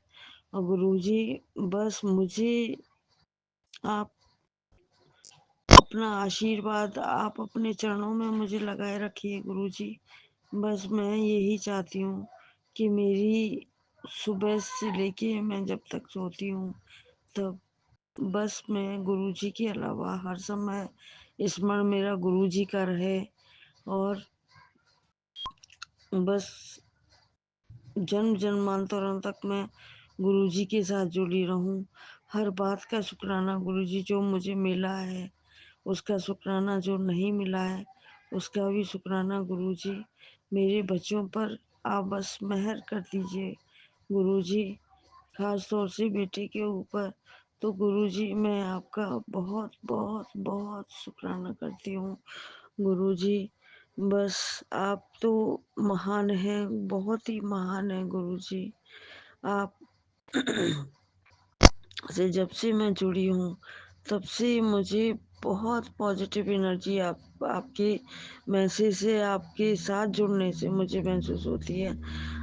और गुरुजी बस मुझे आप अपना आशीर्वाद आप अपने चरणों में मुझे लगाए रखिए गुरुजी। बस मैं यही चाहती हूँ कि मेरी सुबह से लेके मैं जब तक सोती हूँ तब बस मैं गुरुजी के अलावा हर समय स्मरण मेरा गुरुजी का रहे और बस जन्म जन्मांतरों तक मैं गुरुजी के साथ जुड़ी रहूं। हर बात का शुक्राना गुरुजी, जो मुझे मिला है उसका शुक्राना, जो नहीं मिला है उसका भी शुक्राना गुरुजी। मेरे बच्चों पर आप बस मेहर कर दीजिए गुरुजी, खास तौर से बेटे के ऊपर। तो गुरुजी मैं आपका बहुत बहुत बहुत शुक्राना करती हूँ गुरुजी। बस आप तो महान हैं, बहुत ही महान हैं गुरुजी। आप से जब से मैं जुड़ी हूँ तब से मुझे बहुत पॉजिटिव एनर्जी आपके मैसेज से, आपके साथ जुड़ने से मुझे महसूस होती है।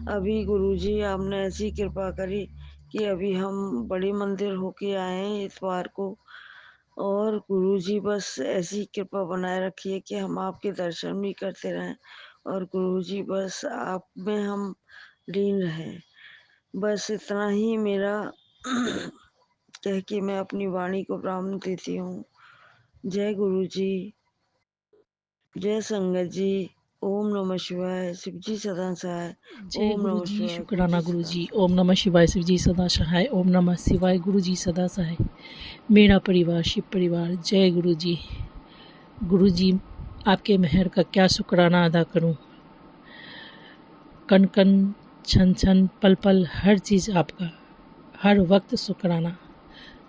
अभी गुरुजी आपने ऐसी कृपा करी कि अभी हम बड़े मंदिर होके आए हैं इतवार को, और गुरुजी बस ऐसी कृपा बनाए रखिए कि हम आपके दर्शन भी करते रहें और गुरुजी बस आप में हम लीन रहें। बस इतना ही मेरा कह के मैं अपनी वाणी को विराम देती हूँ। जय गुरु जी, जय संगत जी। ओम नमः शिवाय, शिवजी सदा सहाय। जय ओम गुरु नमः जी, शिवाय, गुरु शुक्राना जी गुरु सदा जी। सहाय। ओम नमः शिवाय, शिव जी सदा सहाय। ओम नमः शिवाय, गुरु जी सदा सहाय। मेरा परिवार शिव परिवार, जय गुरु जी। गुरु जी आपके मेहर का क्या शुक्राना अदा करूं। कण कण छन छन पल पल हर चीज़ आपका, हर वक्त शुक्राना।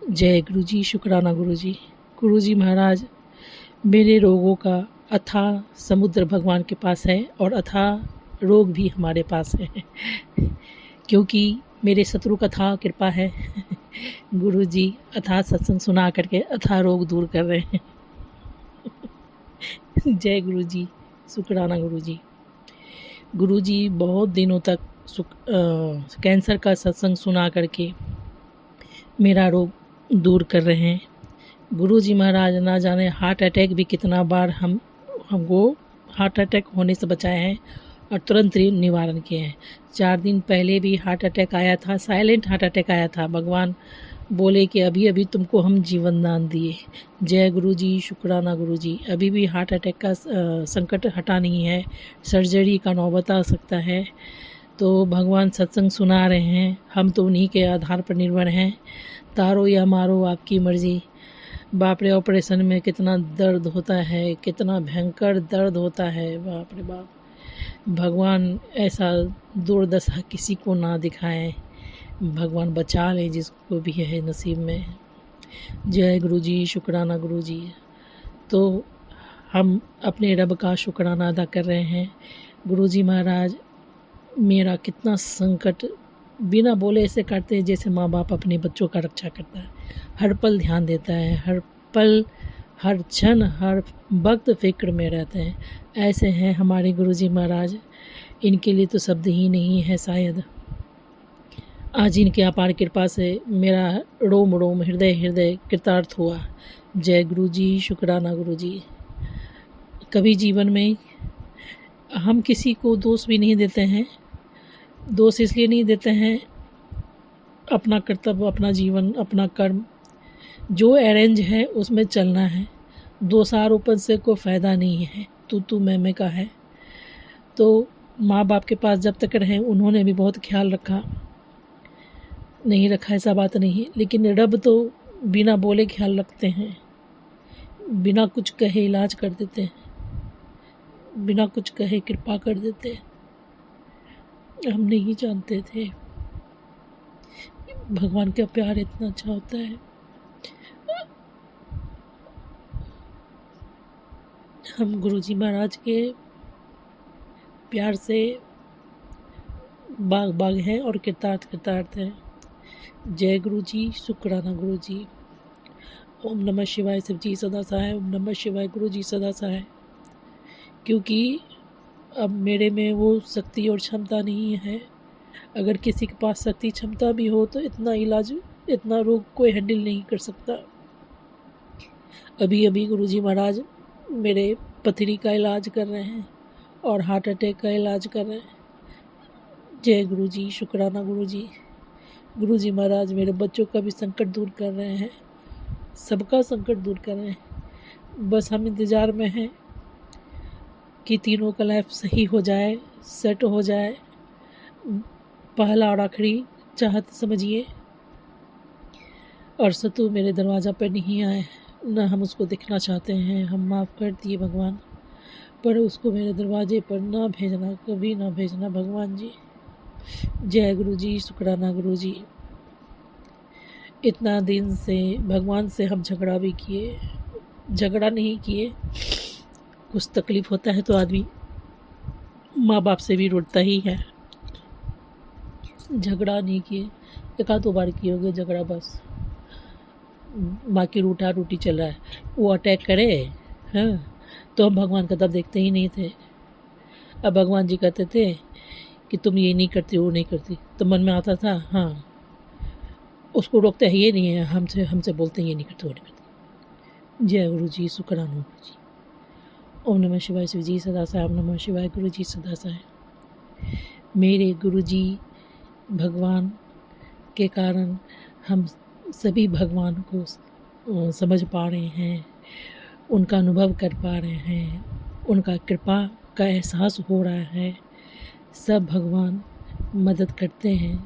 जय गुरु जी, शुक्राना गुरु जी। गुरु जी महाराज मेरे रोगों का अथाह समुद्र भगवान के पास है और अथाह रोग भी हमारे पास है क्योंकि मेरे शत्रु का अथाह कृपा है। गुरु जी अथाह सत्संग सुना करके अथाह रोग दूर कर रहे हैं। जय गुरु जी, शुक्राना गुरु जी। गुरु जी बहुत दिनों तक कैंसर का सत्संग सुना करके मेरा रोग दूर कर रहे हैं। गुरु जी महाराज ना जाने हार्ट अटैक भी कितना बार हमको हार्ट अटैक होने से बचाए हैं और तुरंत ही निवारण किए हैं। 4 दिन पहले भी हार्ट अटैक आया था, साइलेंट हार्ट अटैक आया था। भगवान बोले कि अभी अभी तुमको हम जीवन दान दिए। जय गुरु जी, शुक्राना गुरु जी। अभी भी हार्ट अटैक का संकट हटा नहीं है, सर्जरी का नौबत आ सकता है। तो भगवान सत्संग सुना रहे हैं, हम तो उन्हीं के आधार पर निर्भर हैं। तारो या मारो आपकी मर्जी। बाप रे, ऑपरेशन में कितना दर्द होता है, कितना भयंकर दर्द होता है, बाप रे बाप। भगवान ऐसा दुर्दशा किसी को ना दिखाएं, भगवान बचा लें जिसको भी है नसीब में। जय गुरु जी, शुक्राना गुरु जी। तो हम अपने रब का शुक्राना अदा कर रहे हैं। गुरु जी महाराज मेरा कितना संकट बिना बोले ऐसे काटते हैं जैसे माँ बाप अपने बच्चों का रक्षा करता है। हर पल ध्यान देता है, हर पल, हर क्षण, हर वक्त फिक्र में रहते हैं। ऐसे हैं हमारे गुरुजी महाराज, इनके लिए तो शब्द ही नहीं है शायद। आज इनके अपार कृपा से मेरा रोम रोम, हृदय हृदय कृतार्थ हुआ। जय गुरु जी, शुक्राना गुरु जी। कभी जीवन में हम किसी को दोष भी नहीं देते हैं। दोष इसलिए नहीं देते हैं, अपना कर्तव्य, अपना जीवन, अपना कर्म जो अरेंज है उसमें चलना है। दोषारोपण से कोई फ़ायदा नहीं है। तू मैं का है। तो माँ बाप के पास जब तक रहे उन्होंने भी बहुत ख्याल रखा, नहीं रखा ऐसा बात नहीं, लेकिन रब तो बिना बोले ख्याल रखते हैं, बिना कुछ कहे इलाज कर देते हैं, बिना कुछ कहे कृपा कर देते हैं। हम नहीं जानते थे भगवान का प्यार इतना अच्छा होता है। हम गुरुजी महाराज के प्यार से बाग बाग हैं और कृतार्थ हैं। जय गुरु जी, शुक्राना गुरु जी। ओम नमः शिवाय शिव जी सदा सहाय, ओम नमः शिवाय गुरु जी सदा सहाय। क्योंकि अब मेरे में वो शक्ति और क्षमता नहीं है। अगर किसी के पास शक्ति क्षमता भी हो तो इतना इलाज, इतना रोग कोई हैंडल नहीं कर सकता। अभी गुरुजी महाराज मेरे पथरी का इलाज कर रहे हैं और हार्ट अटैक का इलाज कर रहे हैं। जय गुरु जी, शुक्राना गुरु जी। गुरु जी महाराज मेरे बच्चों का भी संकट दूर कर रहे हैं, सबका संकट दूर कर रहे हैं। बस हम इंतज़ार में हैं कि तीनों का लाइफ सही हो जाए, सेट हो जाए। पहला और आखिरी चाहत समझिए। और सतु मेरे दरवाज़ा पर नहीं आए, न हम उसको देखना चाहते हैं। हम माफ़ कर दिए भगवान, पर उसको मेरे दरवाजे पर ना भेजना, कभी ना भेजना भगवान जी। जय गुरु जी, शुक्राना गुरु जी। इतना दिन से भगवान से हम झगड़ा भी किए, झगड़ा नहीं किए, कुछ तकलीफ़ होता है तो आदमी माँ बाप से भी रुठता ही है। झगड़ा नहीं किए, एक आध दो बार किए होंगे झगड़ा बस, बाकी रूठा रूठी चल रहा है। वो अटैक करे हाँ तो हम भगवान का तब देखते ही नहीं थे। अब भगवान जी कहते थे कि तुम ये नहीं करती, वो नहीं करती, तो मन में आता था हाँ उसको रोकते हैं, ये नहीं है, हमसे बोलते हैं ये नहीं करते, वो नहीं करते। जय गुरु जी, शुक्राना गुरु जी। ओम नमः शिवाय शिव जी सदा सहाय, ओम नमः शिवाय गुरु जी सदा सहाय। मेरे गुरु जी भगवान के कारण हम सभी भगवान को समझ पा रहे हैं, उनका अनुभव कर पा रहे हैं, उनका कृपा का एहसास हो रहा है। सब भगवान मदद करते हैं,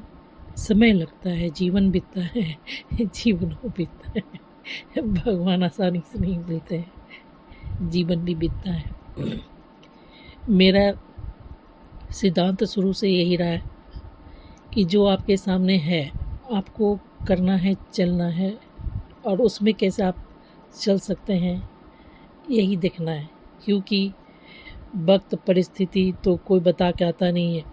समय लगता है, जीवन बीतता है, जीवन हो बीतता है। भगवान आसानी से नहीं मिलते हैं, जीवन भी बीतता है। मेरा सिद्धांत शुरू से यही रहा है कि जो आपके सामने है आपको करना है, चलना है, और उसमें कैसे आप चल सकते हैं यही देखना है। क्योंकि वक्त परिस्थिति तो कोई बता के आता नहीं है,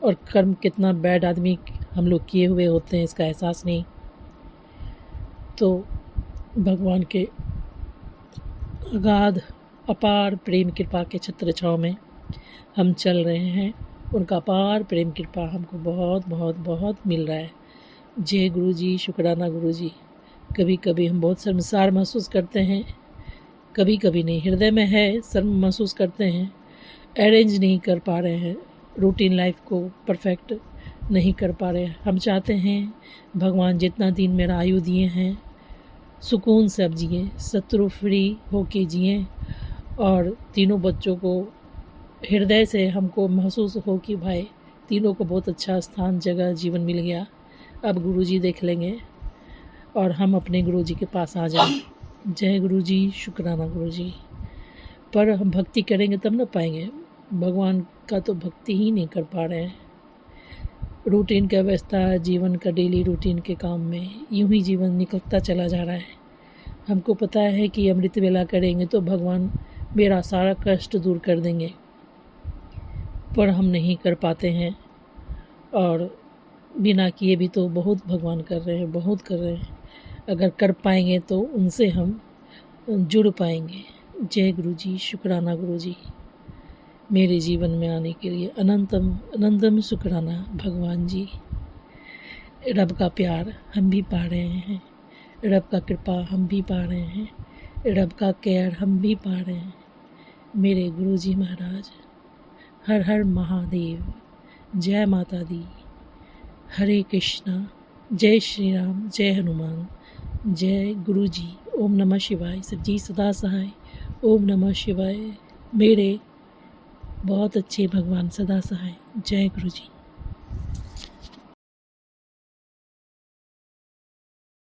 और कर्म कितना बैड आदमी हम लोग किए हुए होते हैं इसका एहसास नहीं। तो भगवान के अगाध अपार प्रेम कृपा के छत्र छाँव में हम चल रहे हैं। उनका अपार प्रेम कृपा हमको बहुत बहुत बहुत मिल रहा है। जय गुरु जी, शुक्राना गुरु जी। कभी कभी हम बहुत शर्मसार महसूस करते हैं, कभी कभी नहीं, हृदय में है, शर्म महसूस करते हैं, अरेंज नहीं कर पा रहे हैं, रूटीन लाइफ को परफेक्ट नहीं कर पा रहे हैं। हम चाहते हैं भगवान जितना दिन मेरा आयु दिए हैं सुकून से अब जिए, शत्रु फ्री होके जिए, और तीनों बच्चों को हृदय से हमको महसूस हो कि भाई तीनों को बहुत अच्छा स्थान, जगह, जीवन मिल गया। अब गुरुजी देख लेंगे और हम अपने गुरुजी के पास आ जाएं। जय गुरु जी, शुक्राना गुरु जी। पर हम भक्ति करेंगे तब ना पाएंगे। भगवान का तो भक्ति ही नहीं कर पा रहे हैं। रूटीन का व्यवस्था, जीवन का डेली रूटीन के काम में यूं ही जीवन निकलता चला जा रहा है। हमको पता है कि अमृत वेला करेंगे तो भगवान मेरा सारा कष्ट दूर कर देंगे, पर हम नहीं कर पाते हैं। और बिना किए भी तो बहुत भगवान कर रहे हैं, बहुत कर रहे हैं। अगर कर पाएंगे तो उनसे हम जुड़ पाएंगे। जय गुरु जी, शुक्राना गुरु जी, मेरे जीवन में आने के लिए अनंतम अनंतम शुक्राना भगवान जी। रब का प्यार हम भी पा रहे हैं, रब का कृपा हम भी पा रहे हैं, रब का केयर हम भी पा रहे हैं। मेरे गुरु जी महाराज, हर हर महादेव, जय माता दी, हरे कृष्णा, जय श्री राम, जय हनुमान, जय गुरु जी। ओम नमः शिवाय। सच्ची सदा सहाय। ओम नमः शिवाय। मेरे बहुत अच्छे भगवान सदा सहाय। जय गुरु जी।